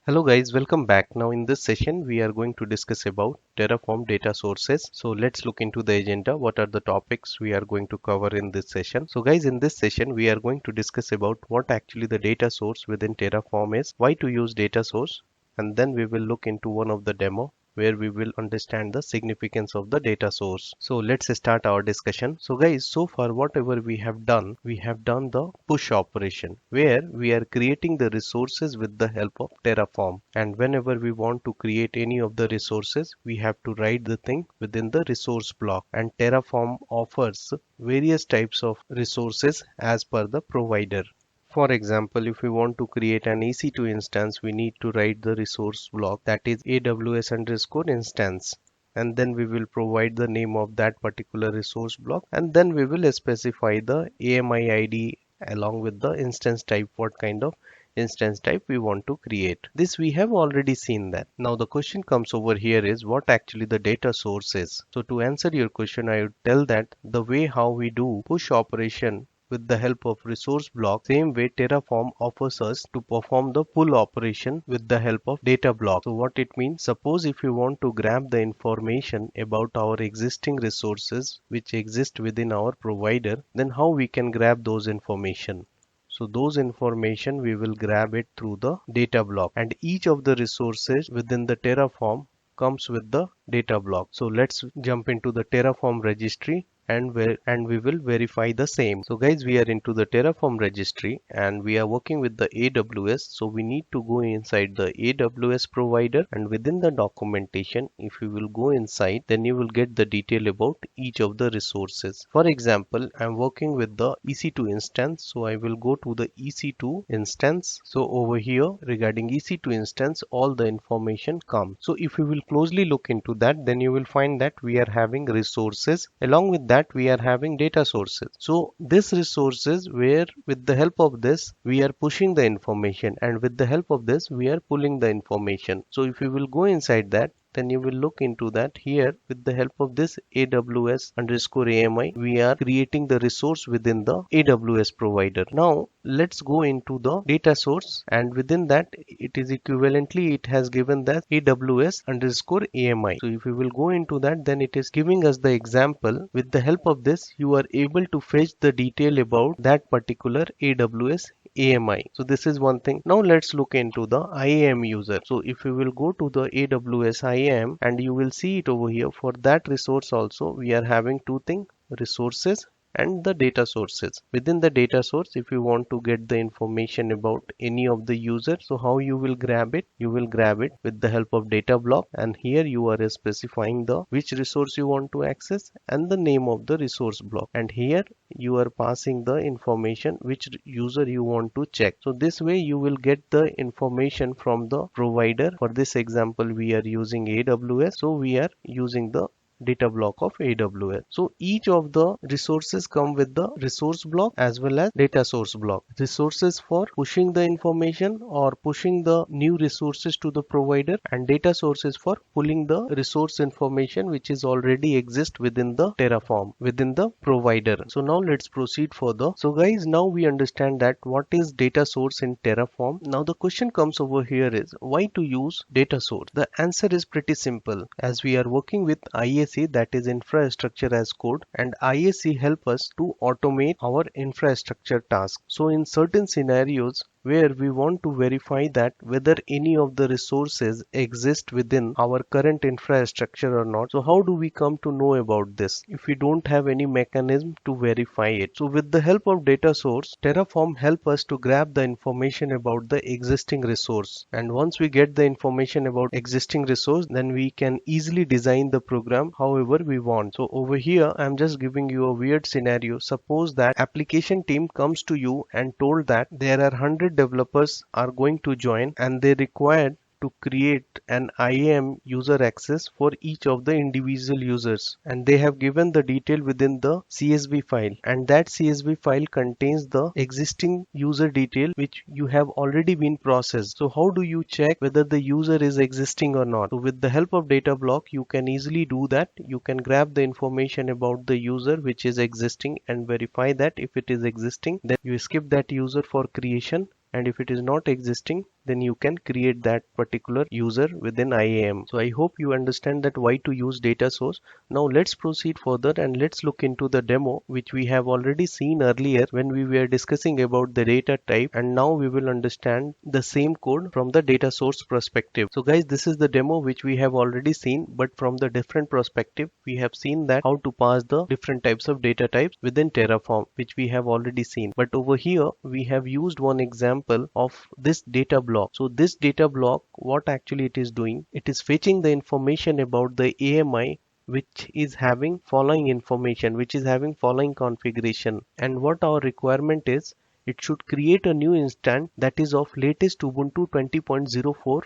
Hello guys, welcome back. Now in this session we are going to discuss about Terraform data sources. So let's look into the agenda. What are the topics we are going to cover in this session? So guys, in this session we are going to discuss about what actually the data source within Terraform is, why to use data source, and then we will look into one of the demo where we will understand the significance of the data source. So let's start our discussion. So guys, so far whatever we have done the push operation where we are creating the resources with the help of Terraform. And whenever we want to create any of the resources, we have to write the thing within the resource block. And Terraform offers various types of resources as per the provider. For example, if we want to create an EC2 instance, we need to write the resource block, that is AWS underscore instance. And then we will provide the name of that particular resource block. And then we will specify the AMI ID along with the instance type, what kind of instance type we want to create. This we have already seen that. Now the question comes over here is what actually the data source is. So to answer your question, I would tell that the way how we do push operation with the help of resource block, same way Terraform offers us to perform the pull operation with the help of data block. So what it means, suppose if you want to grab the information about our existing resources which exist within our provider, then how we can grab those information? So those information we will grab it through the data block, and each of the resources within the Terraform comes with the data block. So let's jump into the Terraform registry and we will verify the same. So guys, we are into the Terraform registry and we are working with the AWS. So we need to go inside the AWS provider, and within the documentation, if you will go inside, then you will get the detail about each of the resources. For example, I'm working with the EC2 instance, so I will go to the EC2 instance. So over here regarding EC2 instance, all the information comes. So if you will closely look into that, then you will find that we are having resources. Along with that, we are having data sources. So this resources, where with the help of this we are pushing the information, and with the help of this we are pulling the information. So if you will go inside that, then you will look into that. Here with the help of this AWS underscore AMI, we are creating the resource within the AWS provider. Now let's go into the data source, and within that it is equivalently, it has given that AWS underscore AMI. So if we will go into that, then it is giving us the example. With the help of this, you are able to fetch the detail about that particular AWS AMI. So this is one thing. Now let's look into the IAM user. So if you will go to the AWS IAM, and you will see it over here, for that resource also we are having two things: resources and the data sources. Within the data source, if you want to get the information about any of the user, so how you will grab it? You will grab it with the help of data block, and here you are specifying the which resource you want to access and the name of the resource block, and here you are passing the information which user you want to check. So this way you will get the information from the provider. For this example, we are using AWS, so we are using the data block of AWS. So each of the resources come with the resource block as well as data source block. Resources for pushing the information or pushing the new resources to the provider, and data sources for pulling the resource information which is already exist within the Terraform, within the provider. So now let's proceed further. So guys, now we understand that what is data source in Terraform. Now the question comes over here is why to use data source? The answer is pretty simple. As we are working with IAC, that is infrastructure as code, and IAC help us to automate our infrastructure tasks. So in certain scenarios where we want to verify that whether any of the resources exist within our current infrastructure or not. So how do we come to know about this if we don't have any mechanism to verify it? So with the help of data source, Terraform help us to grab the information about the existing resource, and once we get the information about existing resource, then we can easily design the program however we want. So over here I'm just giving you a weird scenario. Suppose that application team comes to you and told that there are 100 developers are going to join, and they required to create an IAM user access for each of the individual users, and they have given the detail within the CSV file, and that CSV file contains the existing user detail which you have already been processed. So how do you check whether the user is existing or not? So with the help of data block, you can easily do that. You can grab the information about the user which is existing and verify that if it is existing, then you skip that user for creation and if it is not existing, then you can create that particular user within IAM. So I hope you understand that why to use data source. Now let's proceed further and let's look into the demo which we have already seen earlier when we were discussing about the data type, and now we will understand the same code from the data source perspective. So guys, this is the demo which we have already seen, but from the different perspective. We have seen that how to pass the different types of data types within Terraform, which we have already seen. But over here we have used one example of this data block. So this data block, what actually it is doing, it is fetching the information about the AMI which is having following information, which is having following configuration. And what our requirement is, it should create a new instance that is of latest Ubuntu 20.04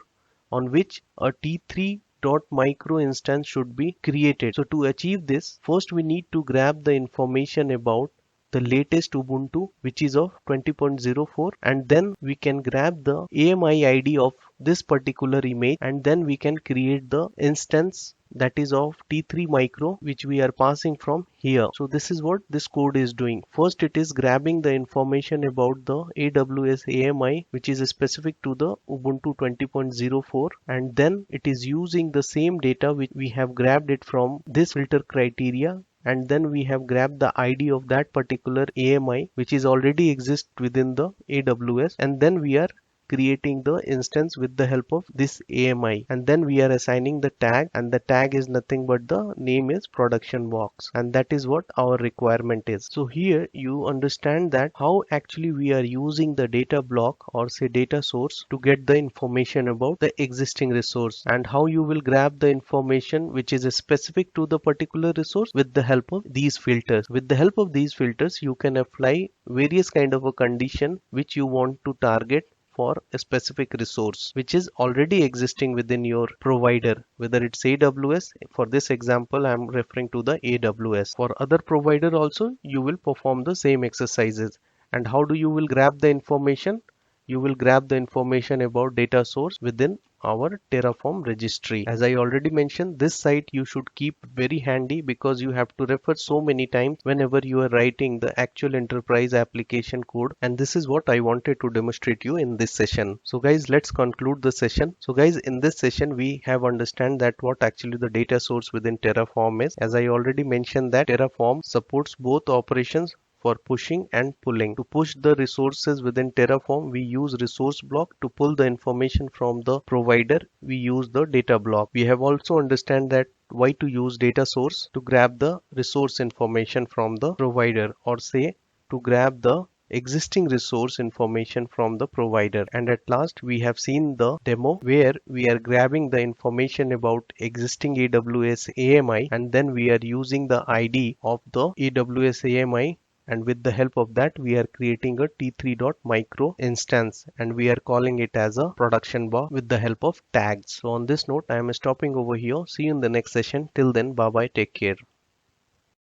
on which a T3.micro instance should be created. So to achieve this, first we need to grab the information about the latest Ubuntu which is of 20.04, and then we can grab the AMI ID of this particular image, and then we can create the instance that is of T3 micro which we are passing from here. So this is what this code is doing. First it is grabbing the information about the AWS AMI which is specific to the Ubuntu 20.04, and then it is using the same data which we have grabbed it from this filter criteria, and then we have grabbed the ID of that particular AMI which is already exist within the AWS, and then we are creating the instance with the help of this AMI, and then we are assigning the tag, and the tag is nothing but the name is production box, and that is what our requirement is. So here you understand that how actually we are using the data block or say data source to get the information about the existing resource, and how you will grab the information which is specific to the particular resource with the help of these filters. With the help of these filters you can apply various kind of a condition which you want to target for a specific resource which is already existing within your provider, whether it's AWS. For this example, I'm referring to the AWS. For other provider also, you will perform the same exercises. And how do you will grab the information? You will grab the information about data source within our Terraform registry. As I already mentioned, this site you should keep very handy because you have to refer so many times whenever you are writing the actual enterprise application code, and this is what I wanted to demonstrate you in this session. So guys, let's conclude the session. So guys, in this session we have understand that what actually the data source within Terraform is. As I already mentioned that Terraform supports both operations for pushing and pulling. To push the resources within Terraform, we use resource block. To pull the information from the provider, we use the data block. We have also understand that why to use data source to grab the resource information from the provider, or say to grab the existing resource information from the provider. And at last we have seen the demo where we are grabbing the information about existing AWS AMI, and then we are using the ID of the AWS AMI, and with the help of that we are creating a T3.micro instance, and we are calling it as a production bar with the help of tags. So on this note, I am stopping over here. See you in the next session. Till then, bye bye, take care.